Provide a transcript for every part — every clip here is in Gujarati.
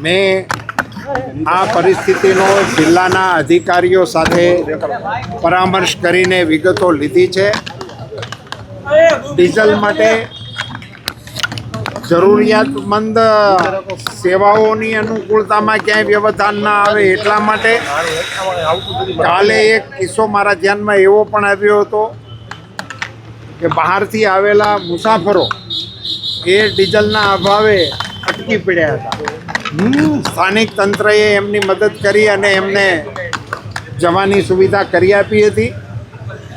મેં આ પરિસ્થિતિનો જિલ્લાના અધિકારીઓ સાથે પરામર્શ કરીને વિગતો લીધી છે. ડીઝલ માટે જરૂરિયાતમંદ સેવાઓની અનુકૂળતામાં ક્યાંય વ્યવધાન ના આવે એટલા માટે કાલે એક કિસ્સો મારા ધ્યાનમાં એવો પણ આવ્યો હતો કે બહારથી આવેલા મુસાફરો એ ડીઝલના અભાવે અટકી પડ્યા હતા. સ્થાનિક તંત્રએ એમની મદદ કરી અને એમને જવાની સુવિધા કરી આપી હતી.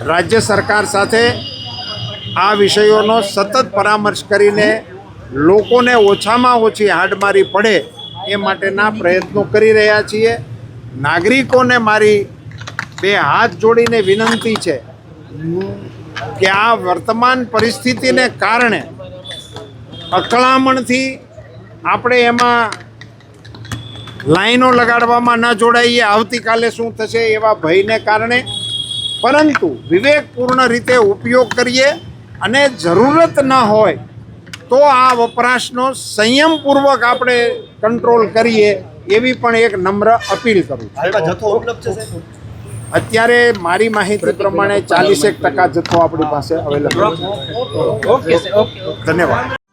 રાજ્ય સરકાર સાથે આ વિષયોનો સતત પરામર્શ કરીને લોકોને ઓછામાં ઓછી હાડમારી પડે એ માટેના પ્રયત્નો કરી રહ્યા છીએ. નાગરિકોને મારી બે હાથ જોડીને વિનંતી છે કે આ વર્તમાન પરિસ્થિતિને કારણે અકળામણથી આપણે એમાં લાઈનો લગાડવામાં ન જોડાઈએ, આવતીકાલે શું થશે એવા ભયને કારણે, પરંતુ વિવેકપૂર્ણ રીતે ઉપયોગ કરીએ અને જરૂરત ન હોય તો આ વપરાશનો સંયમપૂર્વક આપણે કંટ્રોલ કરીએ એવી પણ એક નમ્ર અપીલ કરું છું. અત્યારે મારી માહિતી પ્રમાણે 40% જથ્થો આપણી પાસે અવેલેબલ છે. ધન્યવાદ.